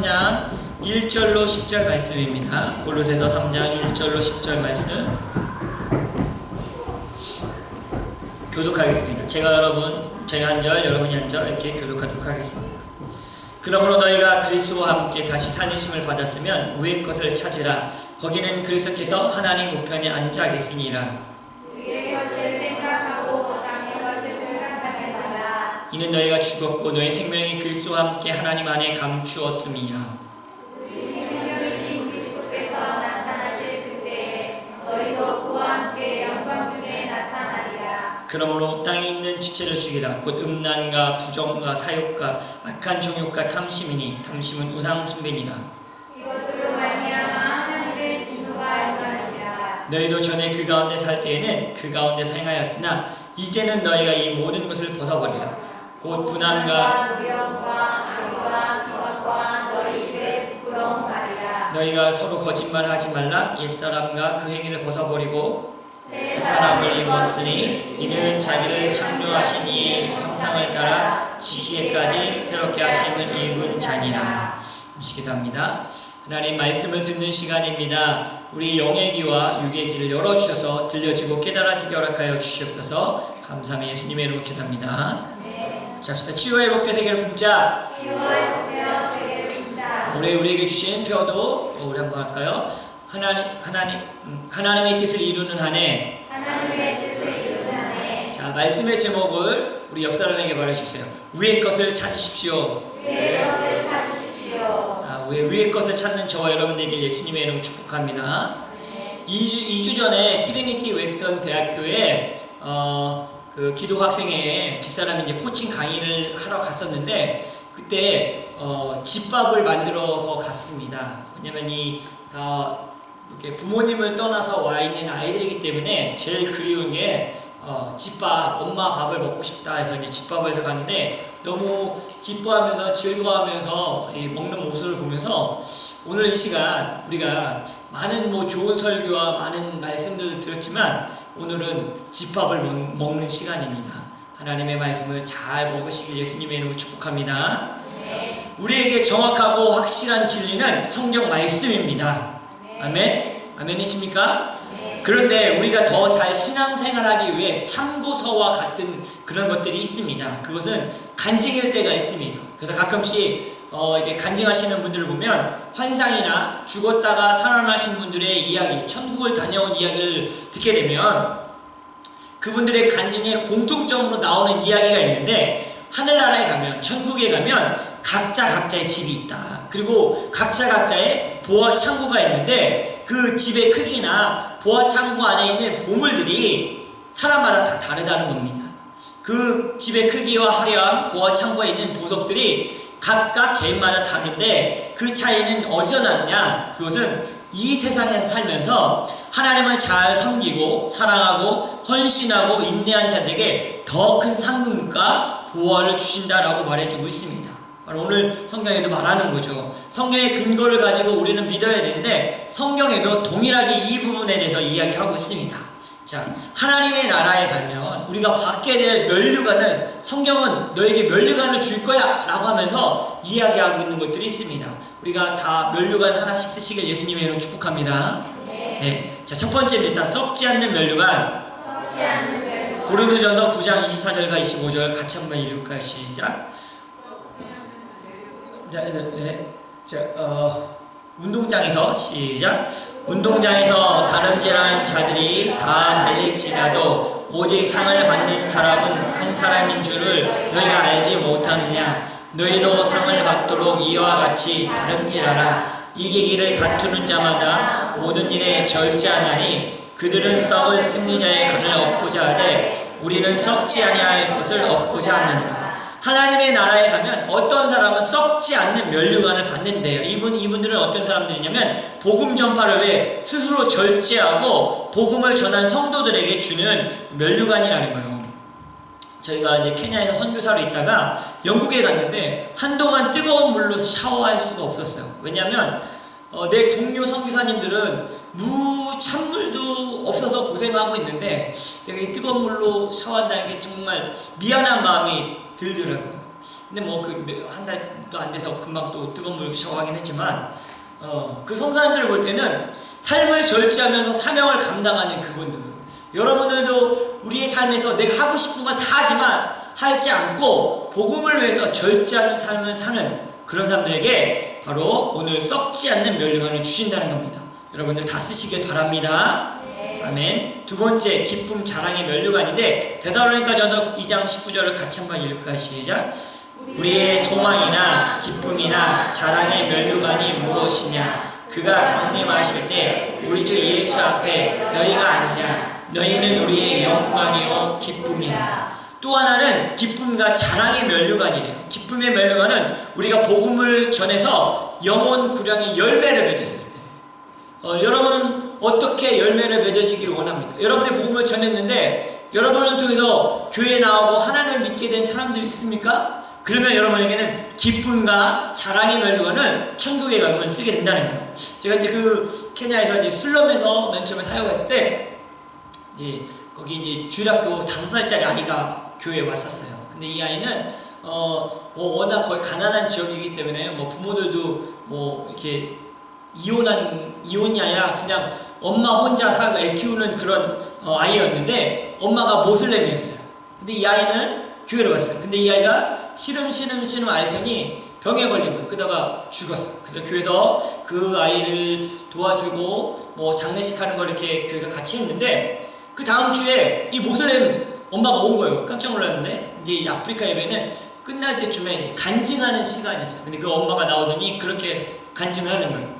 3장 1절로 10절 말씀입니다. 골로새서 3장 1절로 10절 말씀 교독하겠습니다. 제가 한 절, 여러분이 한 절 이렇게 교독하도록 하겠습니다. 그러므로 너희가 그리스도와 함께 다시 살리심을 받았으면 위의 것을 찾으라. 거기는 그리스도께서 하나님 우편에 앉아 계시니라. 위의 것을 생각하고 땅의 것을 생각하지 마라. 이는 너희가 죽었고 너희 생명이 그리스도와 함께 하나님 안에 감추었음이니라. 우리 생명이신 그리스도께서 나타나실 그때에 너희도 그와 함께 영광 중에 나타나리라. 그러므로 땅에 있는 지체를 죽이라. 곧 음란과 부정과 사욕과 악한 정욕과 탐심이니 탐심은 우상 숭배니라. 이것들로 말미암아 하나님의 진노가 임하리라. 너희도 전에 그 가운데 살 때에는 그 가운데 행하였으나 이제는 너희가 이 모든 것을 벗어버리라. 곧 분함과 노력과 악과 비방과 너희 입에 부끄러운 말이라. 너희가 서로 거짓말하지 말라. 옛사람과 그 행위를 벗어버리고 새 사람을 입었으니 이는 자기를 창조하신 이의 형상을 따라 지시기까지 새롭게 하심을 입은 자니라. 기도합니다. 하나님 말씀을 듣는 시간입니다. 우리 영의 귀와 육의 귀를 열어주셔서 들려지고 깨달아지게 허락하여 주시옵소서. 감사하며 예수님의 이름으로 기도합니다. 자, 합시다. 치유와 회복된 세계를 품자. 올해 우리에게 주신 표도 우리 한번 할까요? 하나님의 뜻을 이루는 한 해. 자, 말씀의 제목을 우리 옆 사람에게 말해주세요. 위의 것을 찾으십시오. 위의 것을 찾는 저와 여러분들에게 예수님의 이름으로 축복합니다. 2주 전에 트리니티 웨스턴 대학교에 그 기도 학생회 집사람이 이제 코칭 강의를 하러 갔었는데 그때 집밥을 만들어서 갔습니다. 왜냐면 다 이렇게 부모님을 떠나서 와 있는 아이들이기 때문에 제일 그리운 게 집밥, 엄마 밥을 먹고 싶다 해서 이제 집밥을 해서 갔는데 너무 기뻐하면서 즐거워하면서 먹는 모습을 보면서 오늘 이 시간 우리가 많은 좋은 설교와 많은 말씀들을 들었지만 오늘은 집밥을 먹는 시간입니다. 하나님의 말씀을 잘 먹으시길 예수님의 이름으로 축복합니다. 우리에게 정확하고 확실한 진리는 성경 말씀입니다. 아멘? 아멘이십니까? 그런데 우리가 더 잘 신앙생활하기 위해 참고서와 같은 그런 것들이 있습니다. 그것은 간증일 때가 있습니다. 그래서 가끔씩 이렇게 간증하시는 분들을 보면 환상이나 죽었다가 살아나신 분들의 이야기, 천국을 다녀온 이야기를 듣게 되면 그분들의 간증에 공통점으로 나오는 이야기가 있는데 하늘나라에 가면, 천국에 가면 각자의 집이 있다. 그리고 각자의 보화 창고가 있는데 그 집의 크기나 보화 창고 안에 있는 보물들이 사람마다 다 다르다는 겁니다. 그 집의 크기와 화려함, 보화 창고에 있는 보석들이 각각 개인마다 다른데 그 차이는 어디서 나느냐? 그것은 이 세상에 살면서 하나님을 잘 섬기고 사랑하고 헌신하고 인내한 자들에게 더 큰 상급과 보화를 주신다라고 말해주고 있습니다. 바로 오늘 성경에도 말하는 거죠. 성경의 근거를 가지고 우리는 믿어야 되는데 성경에도 동일하게 이 부분에 대해서 이야기하고 있습니다. 자, 하나님의 나라에 가면 우리가 받게 될 면류관은 성경은 너에게 면류관을 줄 거야 라고 하면서 이야기하고 있는 것들이 있습니다. 우리가 다 면류관 하나씩 쓰시길 예수님의 이름으로 축복합니다. 네. 자, 첫 번째입니다. 썩지 않는 면류관. 고린도전서 9장 24절과 25절 같이 한번 읽을까요? 시작. 자, 운동장에서 시작. 운동장에서 다름질하는 자들이 다 달릴지라도 오직 상을 받는 사람은 한 사람인 줄을 너희가 알지 못하느냐. 너희도 상을 받도록 이와 같이 다름질하라. 이기기를 다투는 자마다 모든 일에 절제하나니 그들은 썩을 승리자의 간을 얻고자 하되 우리는 썩지 아니할 것을 얻고자 하느니라. 하나님의 나라에 가면 어떤 사람은 썩지 않는 면류관을 받는데요. 이분들은 어떤 사람들이냐면 복음 전파를 위해 스스로 절제하고 복음을 전한 성도들에게 주는 면류관이라는 거예요. 저희가 이제 케냐에서 선교사로 있다가 영국에 갔는데 한동안 뜨거운 물로 샤워할 수가 없었어요. 왜냐하면 내 동료 선교사님들은 찬물도 없어서 고생하고 있는데 내가 이 뜨거운 물로 샤워한다는 게 정말 미안한 마음이 들더라고요. 근데 뭐 그 한 달도 안 돼서 금방 또 뜨거운 물 샤워하긴 했지만 그 성사님들을 볼 때는 삶을 절제하면서 사명을 감당하는 그분들, 여러분들도 우리의 삶에서 내가 하고 싶은 건 다 하지만 하지 않고 복음을 위해서 절제하는 삶을 사는 그런 사람들에게 바로 오늘 썩지 않는 멸류관을 주신다는 겁니다. 여러분들 다 쓰시길 바랍니다. 아멘. 두 번째, 기쁨 자랑의 멸류관인데 데살로니가전서 2장 19절을 같이 한번 읽을까요? 시작. 우리의 소망이나 기쁨이나 자랑의 멸류관이 무엇이냐? 그가 강림하실 때 우리 주 예수 앞에 너희가 아니냐? 너희는 우리의 영광이요 기쁨이라. 또 하나는 기쁨과 자랑의 멸류관이래요. 기쁨의 멸류관은 우리가 복음을 전해서 영혼 구량의 열매를 맺었을 때, 여러분은 어떻게 열매를 맺어지기를 원합니까? 여러분이 복음을 전했는데 여러분을 통해서 교회에 나오고 하나님을 믿게 된 사람들이 있습니까? 그러면 여러분에게는 기쁨과 자랑의 멸류관을 천국에 가면 쓰게 된다는 거예요. 제가 이제 그 케냐에서 이제 슬럼에서 맨 처음에 사역했을 때 이제 거기 이제 주일학교 5살짜리 아이가 교회에 왔었어요. 근데 이 아이는 워낙 거의 가난한 지역이기 때문에 뭐 부모들도 뭐 이렇게 이혼이 아니라 그냥 엄마 혼자 살고 애 키우는 그런 아이였는데 엄마가 모슬렘이었어요. 근데 이 아이는 교회를 왔어요. 근데 이 아이가 시름 앓더니 병에 걸린 거예요. 그러다가 죽었어요. 그래서 교회에서 그 아이를 도와주고 뭐 장례식 하는 걸 이렇게 교회에서 같이 했는데 그 다음 주에 이 모슬렘 엄마가 온 거예요. 깜짝 놀랐는데 이제 아프리카 예배는 끝날 때쯤에 이제 간증하는 시간이 있어요. 근데 그 엄마가 나오더니 그렇게 간증을 하는 거예요.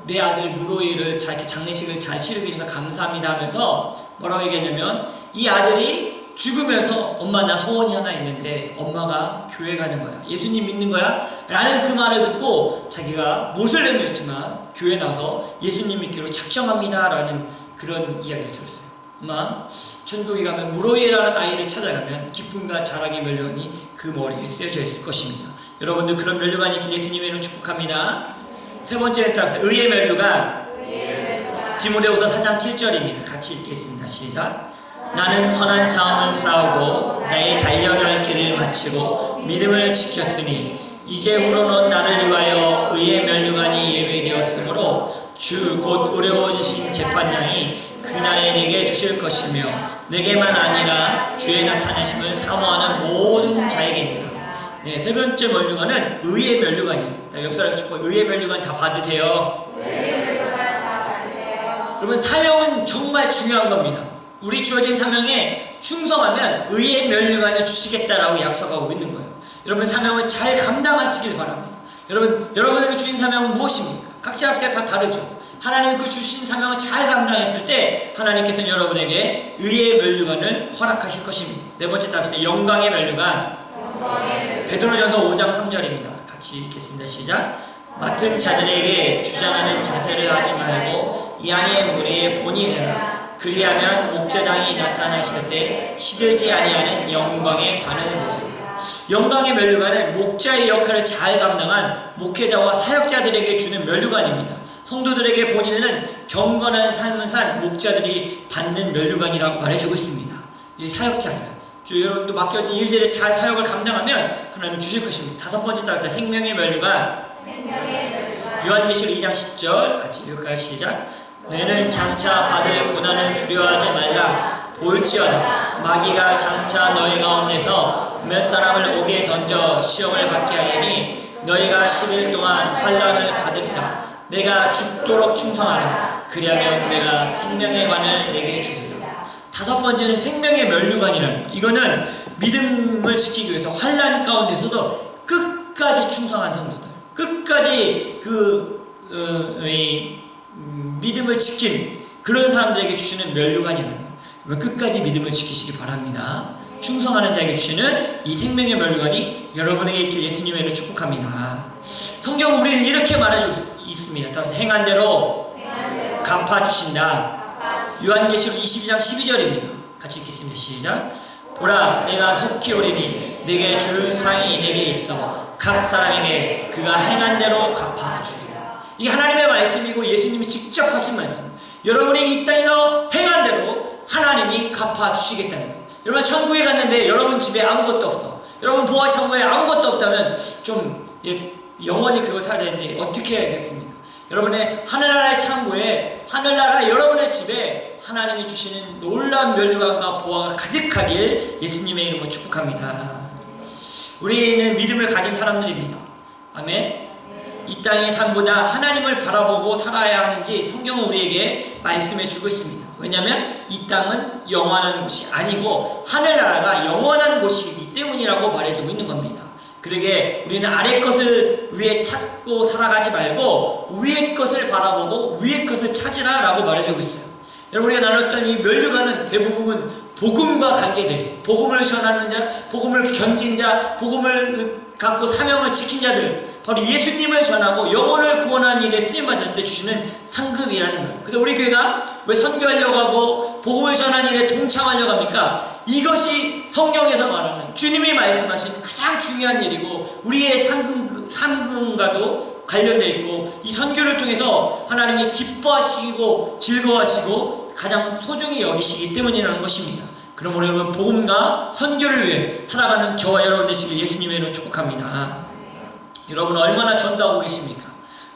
내 아들 무로이를 이렇게 장례식을 잘 치르게 해서 감사합니다 하면서 뭐라고 얘기했냐면 이 아들이 죽으면서 엄마 나 소원이 하나 있는데 엄마가 교회 가는 거야. 예수님 믿는 거야? 라는 그 말을 듣고 자기가 모슬렘이었지만 교회 나와서 예수님 믿기로 작정합니다 라는 그런 이야기를 들었어요. 아마 천국에 가면 무로이라는 아이를 찾아가면 기쁨과 자랑의 멸류관이 그 머리에 쓰여져 있을 것입니다. 여러분들 그런 멸류관이 있길 예수님의 이름으로 축복합니다. 세 번째는 따라서 의의 멸류관. 디모데후서 4장 7절입니다. 같이 읽겠습니다. 시작. 나는 선한 싸움을 싸우고 나의 달려갈 길을 마치고 믿음을 지켰으니 이제후로는 나를 위하여 의의 멸류관이 예배되었으므로 주 곧 의로우신 재판장이 그날에 내게 주실 것이며 내게만 아니라 주의 나타나심을 사모하는 모든 자에게니라. 네, 세 번째 멸류관은 의의 멸류관이에요. 옆 사람 축복, 의의 멸류관 다 받으세요. 여러분 사명은 정말 중요한 겁니다. 우리 주어진 사명에 충성하면 의의 멸류관을 주시겠다라고 약속하고 있는 거예요. 여러분 사명을 잘 감당하시길 바랍니다. 여러분에게 주신 사명은 무엇입니까? 각자 다 다르죠. 하나님이 그 주신 사명을 잘 감당했을 때 하나님께서는 여러분에게 의의 멸류관을 허락하실 것입니다. 네 번째 답시다. 영광의 멸류관. 베드로전서 5장 3절입니다. 같이 읽겠습니다. 시작. 맡은 자들에게 주장하는 자세를 하지 말고 이 안의 무리의 본이 되라. 그리하면 목자장이 나타나실 때 시들지 아니하는 영광의 관을 보리라. 영광의 멸류관은 목자의 역할을 잘 감당한 목회자와 사역자들에게 주는 멸류관입니다. 성도들에게 본인은 경건한 삶을 산 목자들이 받는 멸류관이라고 말해주고 있습니다. 이 사역자들, 여러분도 맡겨진 일들을 잘 사역을 감당하면 하나님 주실 것입니다. 다섯 번째 따르다 생명의 멸류관. 요한계시록 2장 10절 같이 읽을까요? 시작. 너는 장차 받을 고난을 두려워하지 말라. 볼지어다 마귀가 장차 너희 가운데서 몇 사람을 옥에 던져 시험을 받게 하리니 너희가 10일 동안 환난을 받으리라. 내가 죽도록 충성하라. 그리하면 내가 생명의 관을 내게 주리라. 다섯 번째는 생명의 멸류관이라는, 이거는 믿음을 지키기 위해서 환난 가운데서도 끝까지 충성한 성도들, 끝까지 믿음을 지킨 그런 사람들에게 주시는 멸류관입니다. 끝까지 믿음을 지키시기 바랍니다. 충성하는 자에게 주시는 이 생명의 멸류관이 여러분에게 있길 예수님의 이름으로 축복합니다. 성경 우리는 이렇게 말해주고 있습니다. 따라서 행한 대로 갚아주신다. 요한계시록 22장 12절입니다. 같이 읽겠습니다. 시작. 보라 내가 속히 오리니 내게 줄 상이 내게 있어 각 사람에게 그가 행한 대로 갚아주리라. 이게 하나님의 말씀이고 예수님이 직접 하신 말씀. 여러분이 이 땅에서 행한 대로 하나님이 갚아주시겠다는 거예요. 여러분 천국에 갔는데 여러분 집에 아무것도 없어. 여러분 보아 창고에 아무것도 없다면 좀 영원히 그걸 살아야 되는데 어떻게 해야겠습니까? 여러분의 하늘나라의 창고에, 하늘나라 여러분의 집에 하나님이 주시는 놀라운 면류관과 보화가 가득하길 예수님의 이름으로 축복합니다. 우리는 믿음을 가진 사람들입니다. 아멘. 이 땅의 삶보다 하나님을 바라보고 살아야 하는지 성경은 우리에게 말씀해 주고 있습니다. 왜냐하면 이 땅은 영원한 곳이 아니고 하늘나라가 영원한 곳이기 때문이라고 말해주고 있는 겁니다. 그러게 우리는 아래 것을 위에 찾고 살아가지 말고 위의 것을 바라보고 위의 것을 찾으라 라고 말해주고 있어요. 여러분, 우리가 나눴던 이 면류관은 대부분 복음과 관계되어 있어요. 복음을 전하는 자, 복음을 견딘 자, 복음을 갖고 사명을 지킨 자들, 바로 예수님을 전하고 영혼을 구원하는 일에 쓰임받을 때 주시는 상급이라는 거예요. 근데 우리 교회가 왜 선교하려고 하고 복음을 전하는 일에 동참하려고 합니까? 이것이 성경에서 말하는 주님이 말씀하신 가장 중요한 일이고 우리의 상급과도 관련되어 있고, 이 선교를 통해서 하나님이 기뻐하시고 즐거워하시고 가장 소중히 여기시기 때문이라는 것입니다. 그러므로 여러분, 복음과 선교를 위해 살아가는 저와 여러분 되시길 예수님의 이름으로 축복합니다. 여러분 얼마나 전도하고 계십니까?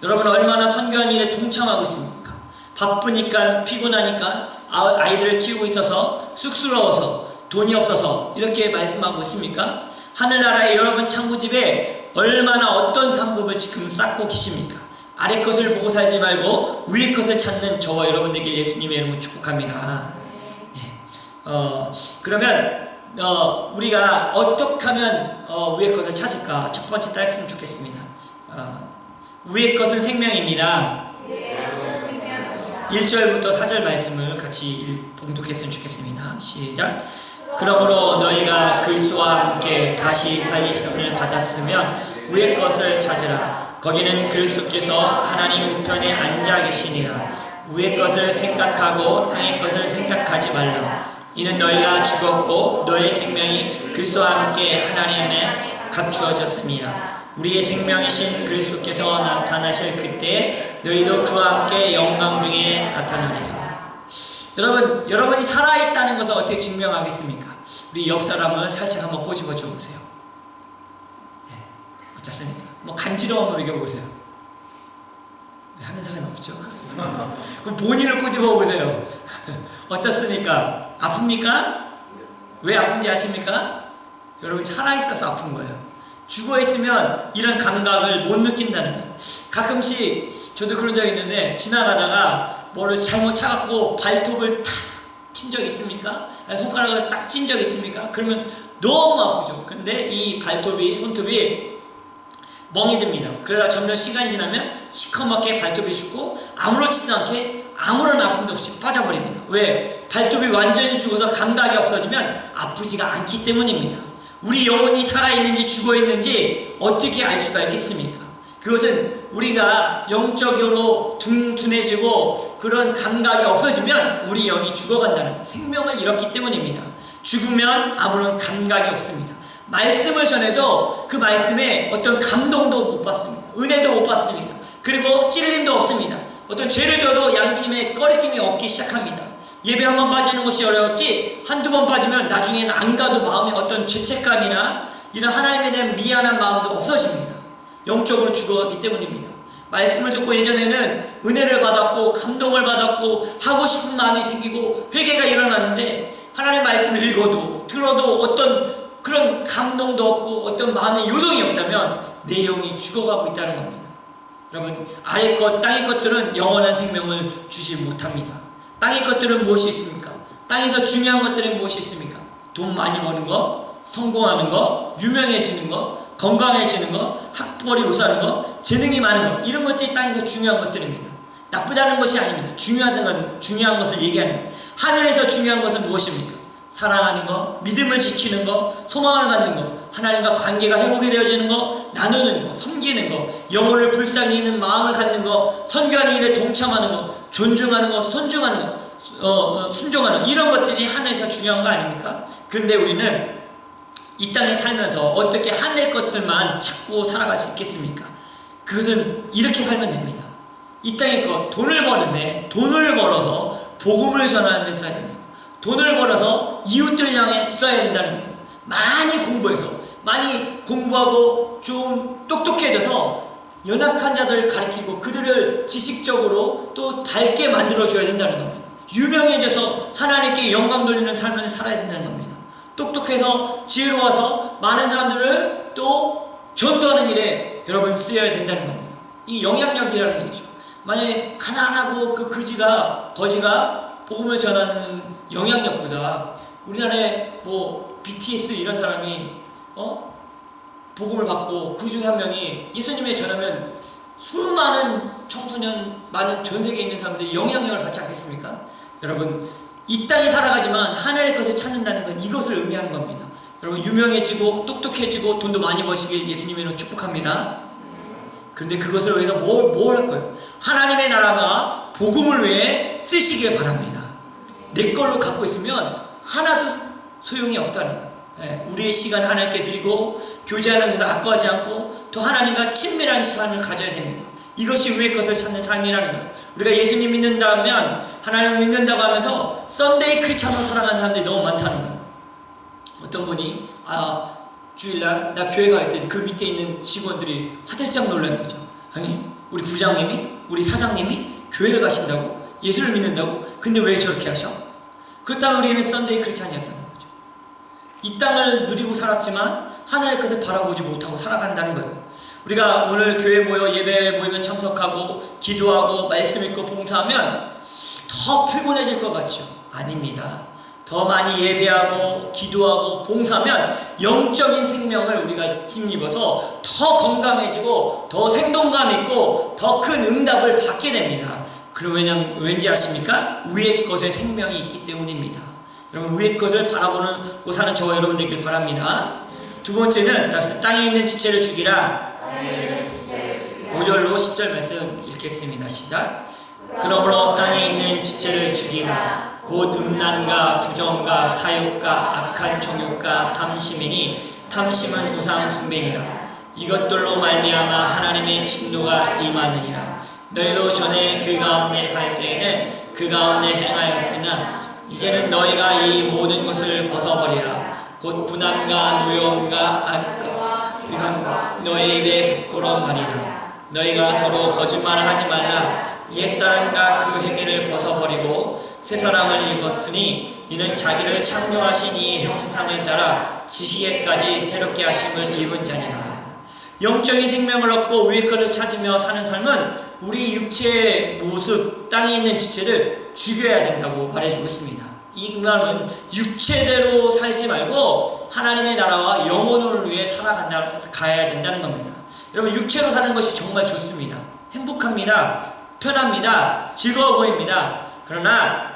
여러분 얼마나 선교한 일에 동참하고 있습니까? 바쁘니까, 피곤하니까, 아이들을 키우고 있어서, 쑥스러워서, 돈이 없어서 이렇게 말씀하고 있습니까? 하늘나라의 여러분 창고집에 얼마나 어떤 상급을 지금 쌓고 계십니까? 아래 것을 보고 살지 말고 위의 것을 찾는 저와 여러분 되길 예수님의 이름으로 축복합니다. 그러면 우리가 어떻게 하면 위의 것을 찾을까? 첫 번째 따했으면 좋겠습니다. 위의 것은 생명입니다. 1절부터 4절 말씀을 같이 봉독했으면 좋겠습니다. 시작. 그러므로 너희가 그리스도와 함께 다시 살리심을 받았으면 위의 것을 찾으라. 거기는 그리스도께서 하나님 우편에 앉아 계시니라. 위의 것을 생각하고 땅의 것을 생각하지 말라. 이는 너희가 죽었고 너희의 생명이 그리스도와 함께 하나님에 감추어졌습니다. 우리의 생명이신 그리스도께서 나타나실 그때 너희도 그와 함께 영광 중에 나타나리라. 여러분이 살아있다는 것을 어떻게 증명하겠습니까? 우리 옆 사람을 살짝 한번 꼬집어 줘보세요. 네, 어떻습니까? 뭐 간지러움 한번 이겨보세요. 하는 사람이 없죠? 그럼 본인을 꼬집어 보세요. 어떻습니까? 아픕니까? 왜 아픈지 아십니까? 여러분이 살아있어서 아픈 거예요. 죽어있으면 이런 감각을 못 느낀다는 거예요. 가끔씩 저도 그런 적이 있는데, 지나가다가 뭐를 잘못 차갖고 발톱을 탁 친 적 있습니까? 아니, 손가락을 딱 찐 적 있습니까? 그러면 너무 아프죠. 근데 이 손톱이 멍이 듭니다. 그러다 점점 시간이 지나면 시커멓게 발톱이 죽고 아무렇지도 않게 아무런 아픔도 없이 빠져버립니다. 왜? 발톱이 완전히 죽어서 감각이 없어지면 아프지가 않기 때문입니다. 우리 영혼이 살아있는지 죽어있는지 어떻게 알 수가 있겠습니까? 그것은 우리가 영적으로 둔해지고 그런 감각이 없어지면 우리 영이 죽어간다는 거예요. 생명을 잃었기 때문입니다. 죽으면 아무런 감각이 없습니다. 말씀을 전해도 그 말씀에 어떤 감동도 못 받습니다. 은혜도 못 받습니다. 그리고 찔림도 없습니다. 어떤 죄를 져도 양심에 꺼리낌이 없기 시작합니다. 예배 한 번 빠지는 것이 어려웠지, 한두 번 빠지면 나중에는 안 가도 마음에 어떤 죄책감이나 이런 하나님에 대한 미안한 마음도 없어집니다. 영적으로 죽어가기 때문입니다. 말씀을 듣고 예전에는 은혜를 받았고 감동을 받았고 하고 싶은 마음이 생기고 회개가 일어나는데, 하나님 말씀을 읽어도 들어도 어떤 그런 감동도 없고 어떤 마음의 요동이 없다면 내 영이 죽어가고 있다는 겁니다. 여러분, 아래 것, 땅의 것들은 영원한 생명을 주지 못합니다. 땅의 것들은 무엇이 있습니까? 땅에서 중요한 것들은 무엇이 있습니까? 돈 많이 버는 거, 성공하는 거, 유명해지는 거, 건강해지는 거, 학벌이 우수하는 거, 재능이 많은 거, 이런 것들이 땅에서 중요한 것들입니다. 나쁘다는 것이 아닙니다. 중요한 것을 얘기하는 거예요. 하늘에서 중요한 것은 무엇입니까? 사랑하는 거, 믿음을 지키는 거, 소망을 갖는 거, 하나님과 관계가 회복이 되어지는 거, 나누는 거, 섬기는 거, 영혼을 불쌍히 여기는 마음을 갖는 거, 선교하는 일에 동참하는 거, 존중하는 거, 존중하는 거, 순종하는 거, 이런 것들이 하늘에서 중요한 거 아닙니까? 그런데 우리는 이 땅에 살면서 어떻게 하늘의 것들만 찾고 살아갈 수 있겠습니까? 그것은 이렇게 살면 됩니다. 이 땅의 것, 돈을 버는데 돈을 벌어서 복음을 전하는 데 써야 됩니다. 돈을 벌어서 이웃들 향해 써야 된다는 겁니다. 많이 공부해서 많이 공부하고 좀 똑똑해져서 연약한 자들을 가르치고 그들을 지식적으로 또 밝게 만들어줘야 된다는 겁니다. 유명해져서 하나님께 영광 돌리는 삶을 살아야 된다는 겁니다. 똑똑해서 지혜로워서 많은 사람들을 또 전도하는 일에 여러분 쓰여야 된다는 겁니다. 이 영향력이라는 게 있죠. 만약에 가난하고 그 거지가 복음을 전하는 영향력보다 우리나라에 뭐 BTS 이런 사람이 복음을 받고 그 중에 한 명이 예수님의 전하면 수많은 청소년, 많은 전 세계에 있는 사람들이 영향력을 받지 않겠습니까? 여러분, 이 땅에 살아가지만 하늘의 것을 찾는다는 건 이것을 의미하는 겁니다. 여러분, 유명해지고 똑똑해지고 돈도 많이 버시길 예수님으로 축복합니다. 그런데 그것을 위해서 뭘 할 거예요? 하나님의 나라와 복음을 위해 쓰시길 바랍니다. 내 걸로 갖고 있으면 하나도 소용이 없다는 거예요. 우리의 시간 하나님께 드리고 교제하는 것을 아까워하지 않고 또 하나님과 친밀한 시간을 가져야 됩니다. 이것이 위의 것을 찾는 삶이라는 거예요. 우리가 예수님 믿는다면, 하나님을 믿는다고 하면서 썬데이 크리스찬으로 살아가는 사람들이 너무 많다는 거예요. 어떤 분이 주일날 나 교회 가 있더니 그 밑에 있는 직원들이 화들짝 놀라는 거죠. 아니, 우리 부장님이, 우리 사장님이 교회를 가신다고? 예수를 믿는다고? 근데 왜 저렇게 하셔? 그렇다면 우리는 썬데이 크리스찬이었다는 거죠. 이 땅을 누리고 살았지만 하늘의 것을 바라보지 못하고 살아간다는 거예요. 우리가 오늘 교회 모여 예배 모임에 참석하고 기도하고 말씀 읽고 봉사하면 더 피곤해질 것 같죠? 아닙니다. 더 많이 예배하고 기도하고 봉사하면 영적인 생명을 우리가 힘입어서 더 건강해지고 더 생동감 있고 더 큰 응답을 받게 됩니다. 그럼 왠지 아십니까? 위의 것에 생명이 있기 때문입니다. 여러분, 위의 것을 바라보고 사는 저와 여러분 되길 바랍니다. 두 번째는 땅에 있는 지체를 죽이라. 5절로 10절 말씀 읽겠습니다. 시작. 그러므로 땅에 있는 지체를 죽이라. 곧 음란과 부정과 사욕과 악한 정욕과 탐심이니 탐심은 우상 숭배니라. 이것들로 말미암아 하나님의 진노가 임하느니라. 너희도 전에 그 가운데 살 때에는 그 가운데 행하였으나 이제는 너희가 이 모든 것을 벗어버리라. 곧 분함과 누욕과 악과 비방과 너희 입에 부끄러운 말이라. 너희가 서로 거짓말을 하지 말라. 옛사람과 그 행위를 벗어버리고 새 사람을 입었으니 이는 자기를 창조하신 이 형상을 따라 지식에까지 새롭게 하심을 입은 자니라. 영적인 생명을 얻고 위의 것을 찾으며 사는 삶은 우리 육체의 모습, 땅에 있는 지체를 죽여야 된다고 말해주고 있습니다. 이 말은 육체대로 살지 말고 하나님의 나라와 영혼을 위해 가야 된다는 겁니다. 여러분, 육체로 사는 것이 정말 좋습니다. 행복합니다. 편합니다. 즐거워 보입니다. 그러나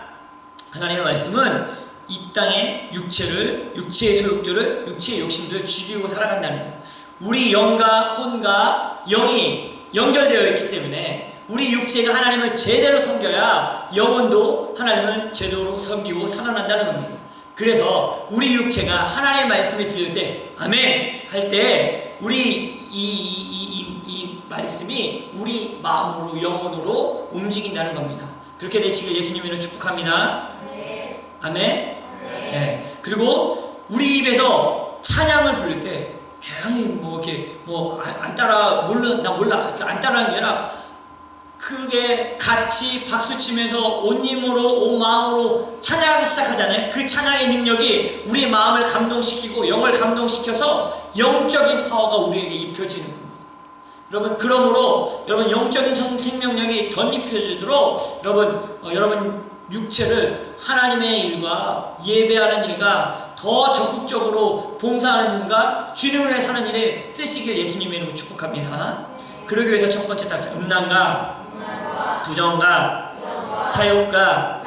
하나님의 말씀은 이 땅의 육체의 소욕들을, 육체의 욕심들을 죽이고 살아간다는 거예요. 우리 영과 혼과 영이 연결되어 있기 때문에 우리 육체가 하나님을 제대로 섬겨야 영혼도 하나님을 제대로 섬기고 살아난다는 겁니다. 그래서 우리 육체가 하나님의 말씀을 들릴 때 아멘 할 때 우리 이 말씀이 우리 마음으로 영혼으로 움직인다는 겁니다. 그렇게 되시길 예수님으로 축복합니다. 아멘. 네. 그리고 우리 입에서 찬양을 부를 때 조용히 안 따라 나 몰라 안 따라하는 게 아니라 그게 같이 박수 치면서 온 힘으로 온 마음으로 찬양하기 시작하잖아요. 그 찬양의 능력이 우리 마음을 감동시키고 영을 감동시켜서 영적인 파워가 우리에게 입혀지는 겁니다. 여러분, 그러므로 여러분 영적인 생명력이 덧입혀지도록 여러분 육체를 하나님의 일과 예배하는 일과 더 적극적으로 봉사하는 일과 주님을 위해 사는 일에 쓰시길 예수님의 이름으로 축복합니다. 그러기 위해서 첫 번째 답은 음란과 부정과 사욕과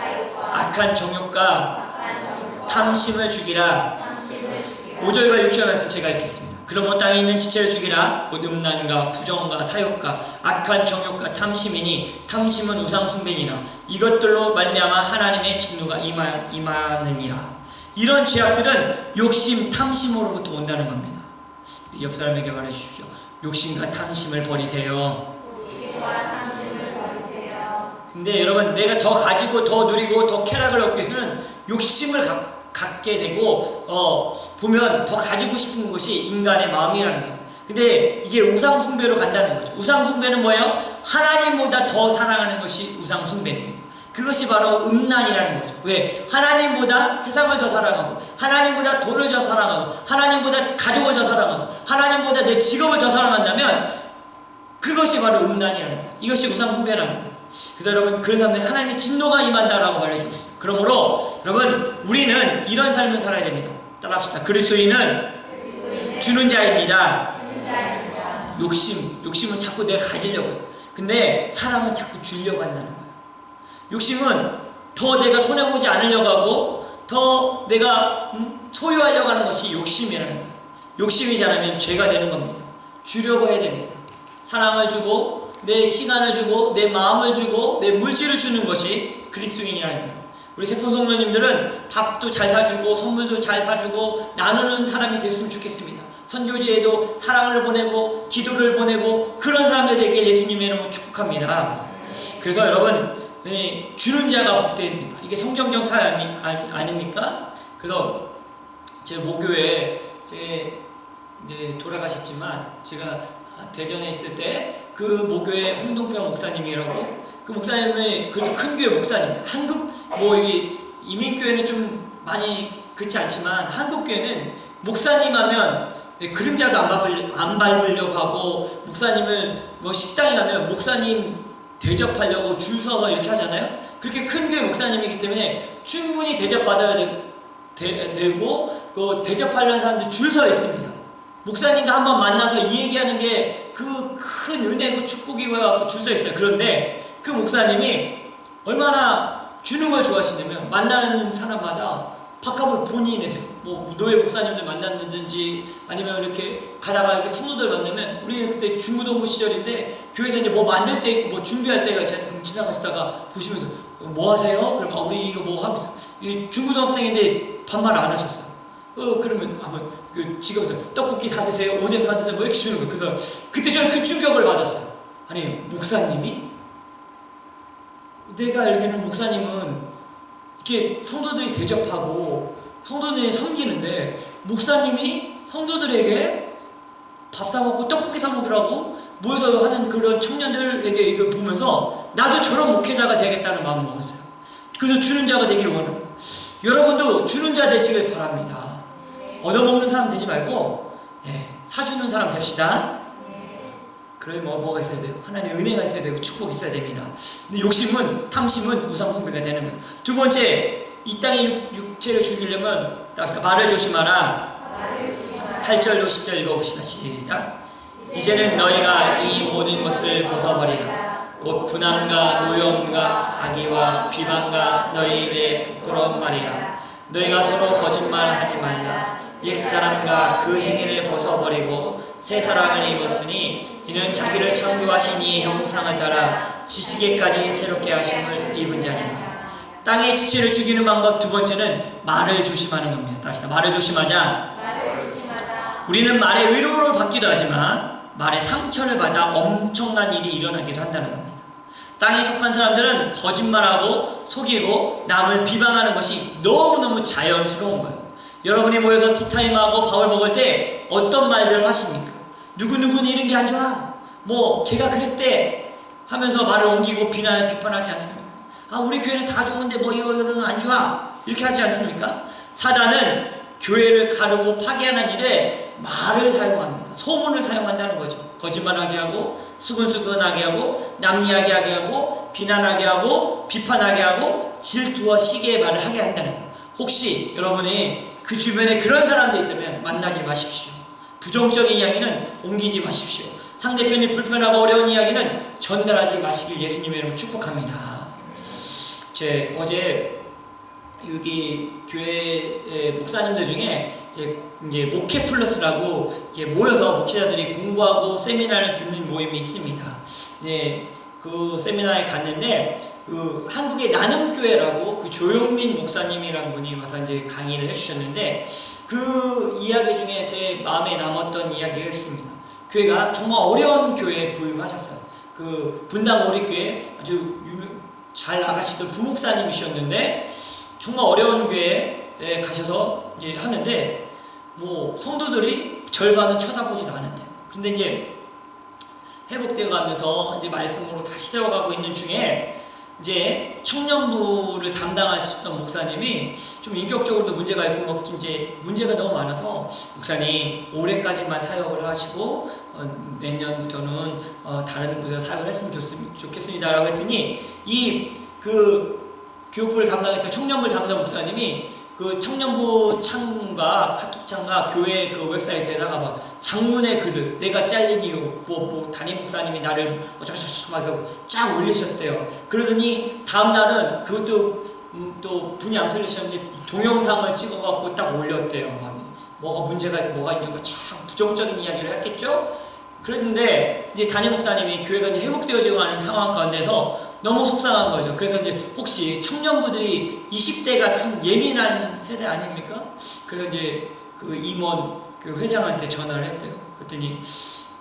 악한 정욕과 탐심을 죽이라. 5절과 6절 말씀 제가 읽겠습니다. 그러므로 땅에 있는 지체를 죽이라. 곧 음란과 부정과 사욕과 악한 정욕과 탐심이니 탐심은 우상 숭배니라. 이것들로 말미암아 하나님의 진노가 임하느니라. 이런 죄악들은 욕심, 탐심으로부터 온다는 겁니다. 옆 사람에게 말해 주십시오. 욕심과 탐심을 버리세요. 근데 여러분, 내가 더 가지고 더 누리고 더 쾌락을 얻기 위해서는 욕심을 갖게 되고 보면 더 가지고 싶은 것이 인간의 마음이라는 거예요. 근데 이게 우상숭배로 간다는 거죠. 우상숭배는 뭐예요? 하나님보다 더 사랑하는 것이 우상숭배입니다. 그것이 바로 음란이라는 거죠. 왜? 하나님보다 세상을 더 사랑하고, 하나님보다 돈을 더 사랑하고, 하나님보다 가족을 더 사랑하고, 하나님보다 내 직업을 더 사랑한다면 그것이 바로 음란이라는 거예요. 이것이 우상숭배라는 거예요. 그래서 여러분, 그런 사람들 하나님의 진노가 임한다라고 말해주고 있어요. 그러므로 여러분, 우리는 이런 삶을 살아야 됩니다. 따라합시다. 그리스도인은 주는 자입니다. 욕심은 자꾸 내가 가지려고 해요. 근데 사람은 자꾸 주려고 한다는 거예요. 욕심은 더 내가 손해보지 않으려고 하고 더 내가 소유하려고 하는 것이 욕심이라는 거예요. 욕심이지 않으면 죄가 되는 겁니다. 주려고 해야 됩니다. 사랑을 주고 내 시간을 주고 내 마음을 주고 내 물질을 주는 것이 그리스도인이라는 거예요. 우리 세폰 성도님들은 밥도 잘 사주고 선물도 잘 사주고 나누는 사람이 됐으면 좋겠습니다. 선교지에도 사랑을 보내고 기도를 보내고 그런 사람들에게 예수님의 이름으로 축복합니다. 그래서 여러분, 주는 자가 복됩니다. 이게 성경적 사람이 아닙니까? 그래서 제 모교에 이제 돌아가셨지만 제가 대전에 있을 때 그 모교의 홍동평 목사님이라고, 그 목사님의 큰 교회 목사님, 한국 여기 이민교회는 좀 많이 그렇지 않지만 한국 교회는 목사님 하면 그림자도 안 밟으려고 하고, 목사님을 식당에 가면 목사님 대접하려고 줄 서서 이렇게 하잖아요. 그렇게 큰 교회 목사님이기 때문에 충분히 대접받아야 되고 그 대접하려는 사람들 줄 서 있습니다. 목사님과 한번 만나서 이 얘기하는 게 그 큰 은혜고 축복이고 해갖고 줄 서 있어요. 그런데 그 목사님이 얼마나 주는 걸 좋아하시냐면 만나는 사람마다 밥값을 본인이 내세요. 뭐 노예 목사님들 만났는지 아니면 이렇게 가다가 이렇게 성도들 만나면, 우리는 그때 중고등부 시절인데 교회에서 이제 뭐 만들 때 있고 뭐 준비할 때가 있잖아요. 그럼 지나가시다가 보시면서 뭐 하세요? 그러면 우리 이거 뭐 하고 있어요. 이 중고등학생인데 반말 안 하셨어요. 그러면 그 지금서 떡볶이 사 드세요, 오뎅 사 드세요, 뭐 이렇게 주는 거예요. 그래서 그때 저는 그 충격을 받았어요. 아니, 목사님이? 내가 알기로는 목사님은 이렇게 성도들이 대접하고 성도들이 섬기는데, 목사님이 성도들에게 밥 사 먹고 떡볶이 사 먹으라고 모여서 하는 그런 청년들에게 이걸 보면서 나도 저런 목회자가 되겠다는 마음을 먹었어요. 그래서 주는 자가 되기를 원합니다. 여러분도 주는 자 되시길 바랍니다. 얻어먹는 사람 되지 말고 사주는 사람 됩시다. 그래 뭐가 있어야 돼요? 하나님의 은혜가 있어야 되고 축복이 있어야 됩니다. 근데 욕심은, 탐심은 우상숭배가 되는 거예요. 두 번째, 이 땅에 육체를 죽이려면 말을 조심하라. 8절로 10절 읽어봅시다. 시작. 이제는 너희가 이 모든 것을 벗어버리라. 곧 분함과 노여움과 악의와 비방과 너희 입에 부끄러운 말이라. 너희가 서로 거짓말하지 말라. 옛사람과 그 행위를 벗어버리고 새 사람을 입었으니 이는 자기를 창조하신 이의 형상을 따라 지식에까지 새롭게 하심을 입은 자니라. 땅의 지체를 죽이는 방법 두 번째는 말을 조심하는 겁니다. 다시 말을 조심하자. 우리는 말의 위로를 받기도 하지만 말의 상처를 받아 엄청난 일이 일어나기도 한다는 겁니다. 땅에 속한 사람들은 거짓말하고 속이고 남을 비방하는 것이 너무너무 자연스러운 거예요. 여러분이 모여서 티타임하고 밥을 먹을 때 어떤 말들을 하십니까? 누구누구는 이런 게 안 좋아, 뭐 걔가 그랬대 하면서 말을 옮기고 비판하지 않습니까? 우리 교회는 다 좋은데 뭐 이거는 안 좋아, 이렇게 하지 않습니까? 사단은 교회를 가르고 파괴하는 일에 말을 사용합니다. 소문을 사용한다는 거죠. 거짓말하게 하고 수근수근하게 하고 남 이야기하게 하고 비난하게 하고 비판하게 하고 질투와 시기의 말을 하게 한다는 거예요. 혹시 여러분이 그 주변에 그런 사람들이 있다면 만나지 마십시오. 부정적인 이야기는 옮기지 마십시오. 상대편이 불편하고 어려운 이야기는 전달하지 마시길 예수님의 이름으로 축복합니다. 어제 여기 교회 목사님들 중에 이제 목회 플러스라고 모여서 목회자들이 공부하고 세미나를 듣는 모임이 있습니다. 그 세미나에 갔는데 그 한국의 나눔교회라고 그 조용민 목사님이라는 분이 와서 이제 강의를 해주셨는데, 그 이야기 중에 제 마음에 남았던 이야기가 있습니다. 교회가 정말 어려운 교회에 부임하셨어요. 그 분당 오리교회 아주 잘 나가시던 부목사님이셨는데 정말 어려운 교회에 교회에 가셔서 이제 하는데 뭐 성도들이 절반은 쳐다보지도 않은데, 근데 이제 회복되어 가면서 이제 말씀으로 다시 되어가고 있는 중에 이제 청년부를 담당하시던 목사님이 좀 인격적으로도 문제가 있고 뭐 이제 문제가 너무 많아서, 목사님 올해까지만 사역을 하시고 내년부터는 다른 곳에서 사역을 했으면 좋겠습니다라고 했더니, 이 그 교육부를 담당했던 청년부를 담당 목사님이 그 청년부 창과 카톡창과 교회 그 웹사이트에다가 막 장문의 글을, 내가 잘린 이유, 뭐 담임 목사님이 나를 어쩌고저쩌고 막 쫙 올리셨대요. 그러더니 다음 날은 그것도 또 분이 안 풀리셨는지 동영상을 찍어갖고 딱 올렸대요. 막 뭐가 문제가 있고 뭐가 있는 거 참 부정적인 이야기를 했겠죠. 그랬는데 이제 담임 목사님이 교회가 이제 회복되어지고 하는 상황 가운데서 너무 속상한 거죠. 그래서 이제 혹시 청년부들이 20대가 참 예민한 세대 아닙니까? 그래서 이제 그 임원 그 회장한테 전화를 했대요. 그랬더니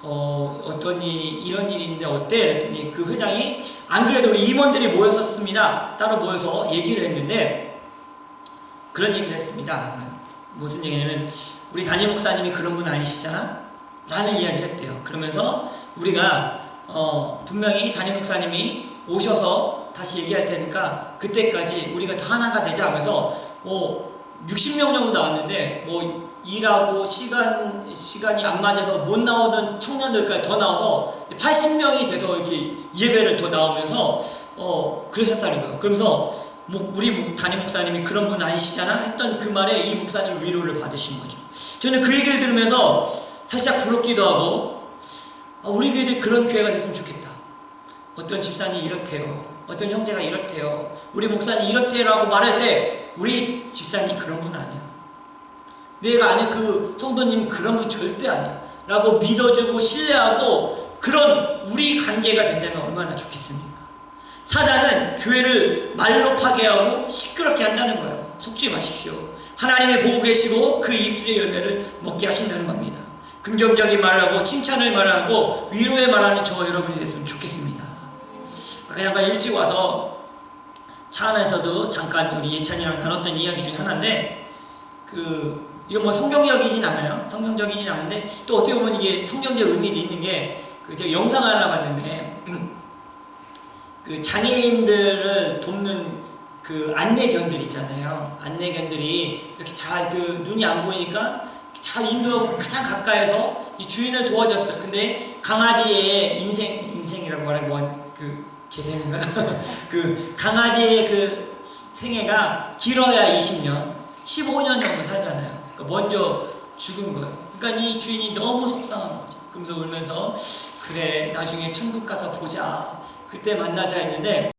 어떤 일이, 이런 일이 있는데 어때? 그랬더니 그 회장이, 안 그래도 우리 임원들이 모였었습니다. 따로 모여서 얘기를 했는데 그런 얘기를 했습니다. 무슨 얘기냐면, 우리 담임 목사님이 그런 분 아니시잖아? 라는 이야기를 했대요. 그러면서 우리가 분명히 담임 목사님이 오셔서 다시 얘기할 테니까 그때까지 우리가 더 하나가 되자 하면서 60명 정도 나왔는데 뭐 일하고 시간이 안 맞아서 못 나오던 청년들까지 더 나와서 80명이 돼서 이렇게 예배를 더 나오면서 그러셨다는 거예요. 그러면서 우리 담임 목사님이 그런 분 아니시잖아 했던 그 말에 이 목사님 위로를 받으신 거죠. 저는 그 얘기를 들으면서 살짝 부럽기도 하고, 우리 교회도 그런 교회가 됐으면 좋겠다. 어떤 집사님이 이렇대요, 어떤 형제가 이렇대요, 우리 목사님 이렇대라고 말할 때 우리 집사님 그런 분 아니야, 내가 아는 그 성도님 그런 분 절대 아니야 라고 믿어주고 신뢰하고, 그런 우리 관계가 된다면 얼마나 좋겠습니까? 사단은 교회를 말로 파괴하고 시끄럽게 한다는 거예요. 속지 마십시오. 하나님이 보고 계시고 그 입술의 열매를 먹게 하신다는 겁니다. 긍정적인 말을 하고 칭찬을 말하고 위로의 말하는 저와 여러분이 됐으면 좋겠습니다. 아까 잠깐 일찍 와서 차 안에서도 잠깐 우리 예찬이랑 나눴던 이야기 중에 하나인데, 이거 뭐 성경적이진 않아요. 성경적이진 않은데 또 어떻게 보면 이게 성경적 의미도 있는 게, 제가 영상을 하나 봤는데 그 장애인들을 돕는 그 안내견들 있잖아요. 안내견들이 이렇게 잘 눈이 안 보이니까 잘 인도하고 가장 가까이서 이 주인을 도와줬어요. 근데 강아지의 인생이라고 말하면 개생인가? 그 강아지의 그 생애가 길어야 20년, 15년 정도 살잖아요. 그러니까 먼저 죽은 거예요. 그러니까 이 주인이 너무 속상한 거죠. 그러면서 울면서, 그래 나중에 천국 가서 보자, 그때 만나자 했는데